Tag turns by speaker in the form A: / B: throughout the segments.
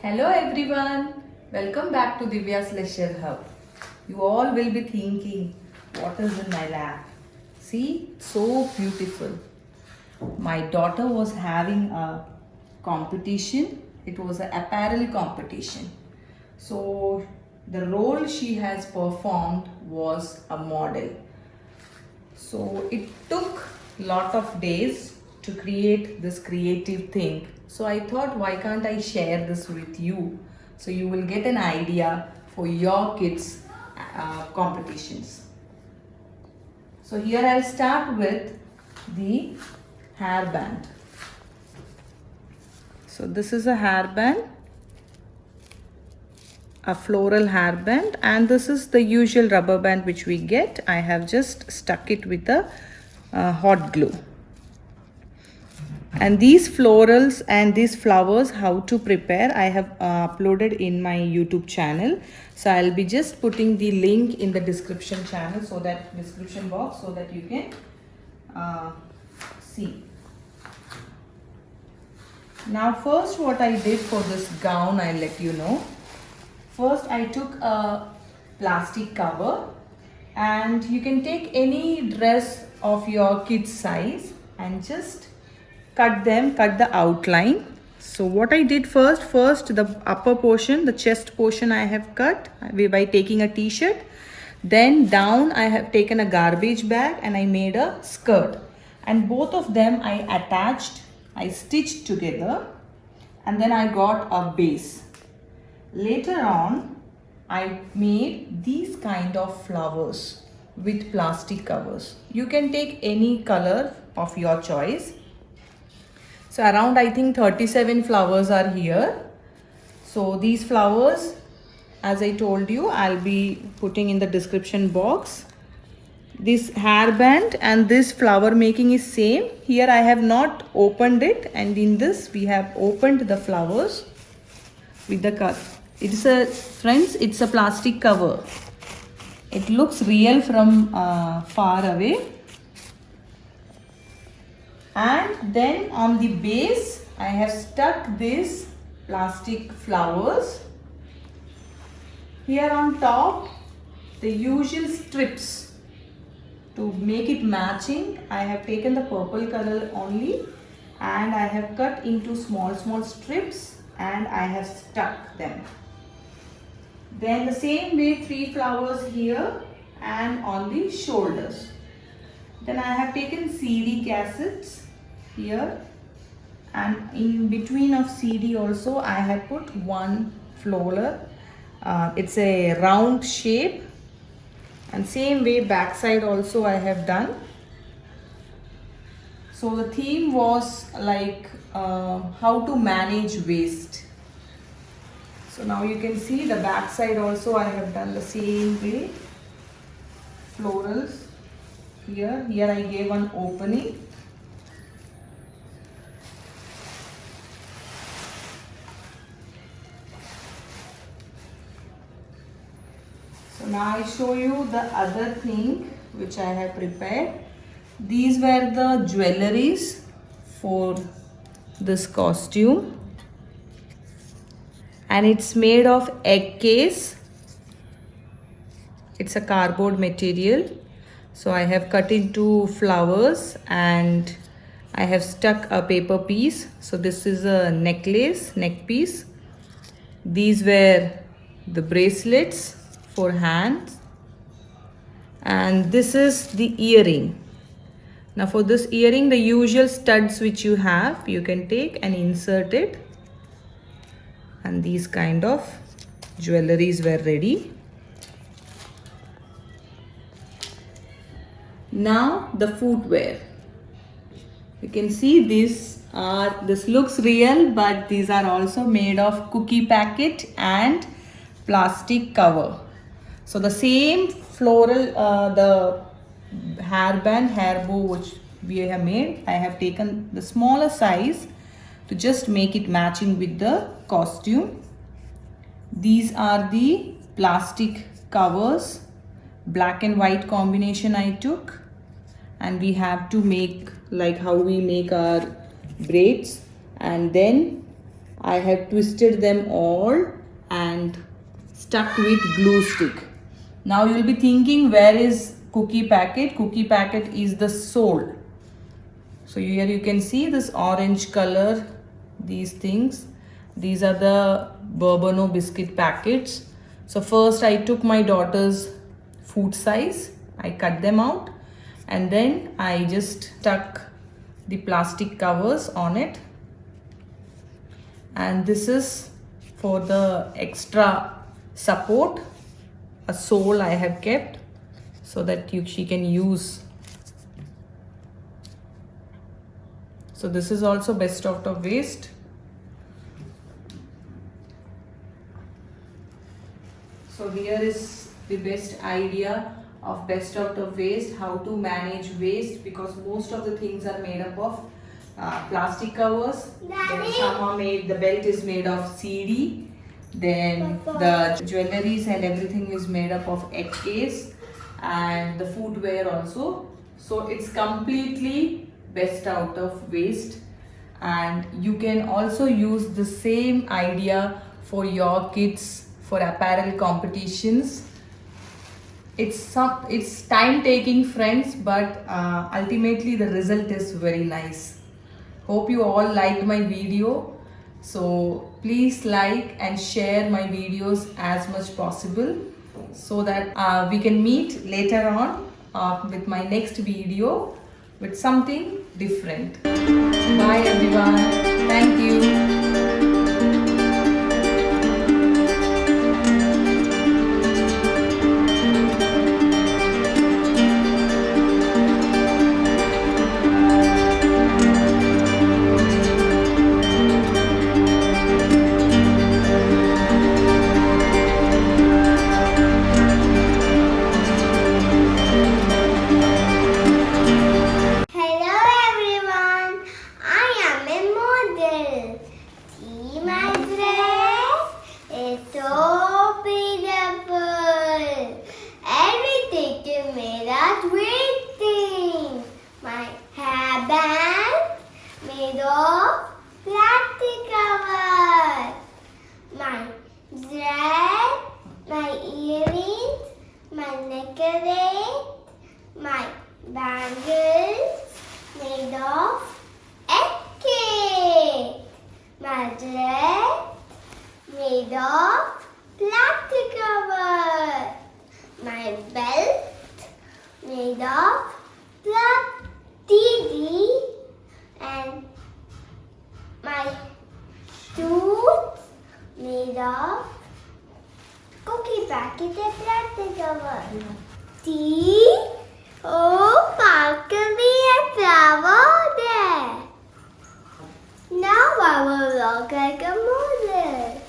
A: Hello everyone, welcome back to Divya's Leisure Hub. You all will be thinking, what is in my lap? See, so beautiful. My daughter was having a competition. It was an apparel competition. So the role she has performed was a model. So it took lot of days to create this creative thing. So I thought, why can't I share this with you? So you will get an idea for your kids' competitions. So here I'll start with the hairband. So this is a hairband, a floral hairband, and this is the usual rubber band which we get. I have just stuck it with a hot glue. And these florals and these flowers, how to prepare, I have uploaded in my YouTube channel. So I'll be just putting the link in the description channel, so that description box, so that you can see. Now first what I did for this gown, I'll let you know. First I took a plastic cover, and you can take any dress of your kid's size and just cut the outline. So what I did first the upper portion, the chest portion I have cut by taking a t-shirt. Then down I have taken a garbage bag and I made a skirt. And both of them I attached, I stitched together, and then I got a base. Later on, I made these kind of flowers with plastic covers. You can take any color of your choice. So around, I think 37 flowers are here. So these flowers, as I told you, I'll be putting in the description box. This hairband and this flower making is same. Here I have not opened it, and in this we have opened the flowers with the cut. It's a plastic cover. It looks real from far away. And then on the base I have stuck these plastic flowers. Here on top, the usual strips. To make it matching, I have taken the purple color only, and I have cut into small strips, and I have stuck them. Then the same way, 3 flowers here and on the shoulders. Then I have taken CD cassettes here, and in between of CD also I have put one floral. It's a round shape, and same way backside also I have done. So the theme was like how to manage waste. So now you can see the backside also I have done the same way. Florals here I gave one opening. So now I show you the other thing which I have prepared. These were the jewelries for this costume, and it's made of egg case. It's a cardboard material. So I have cut into flowers and I have stuck a paper piece. So this is a necklace, neck piece. These were the bracelets for hands, and this is the earring. Now for this earring, the usual studs which you have, you can take and insert it, and these kind of jewelries were ready. Now the footwear. You can see this looks real, but these are also made of cookie packet and plastic cover. So the same floral, the hairband, hair bow which we have made, I have taken the smaller size to just make it matching with the costume. These are the plastic covers, black and white combination I took, and we have to make like how we make our braids, and then I have twisted them all and stuck with glue stick. Now you will be thinking, where is cookie packet? Cookie packet is the sole. So here you can see this orange color, these things. These are the Bourbon biscuit packets. So first I took my daughter's food size. I cut them out and then I just stuck the plastic covers on it. And this is for the extra support, a sole I have kept so that she can use. So this is also best out of waste. So here is the best idea of best out of waste, how to manage waste, because most of the things are made up of plastic covers. Then some are made, the belt is made of CD. Then the jewelries and everything is made up of egg case, and the footwear also. So it's completely best out of waste. And you can also use the same idea for your kids for apparel competitions. It's time taking, friends, but ultimately the result is very nice. Hope you all liked my video. So please like and share my videos as much possible so that we can meet later on with my next video with something different. Bye everyone. Thank you.
B: My bangles made of egg cake. My dress made of plastic cover. My belt made of plastic, and my tooth made of cookie packet and plastic cover. See? Oh, sparkly and flower there. Now I will look like a model.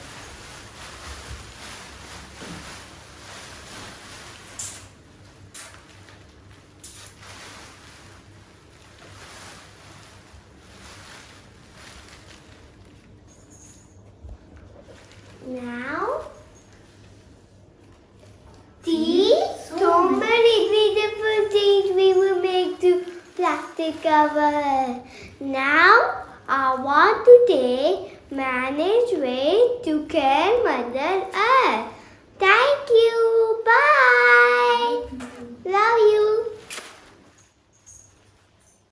B: Now, see, so many beautiful things we will make to plastic cover. Now, I want to take manage way to care Mother Earth. Thank you. Bye. Love you.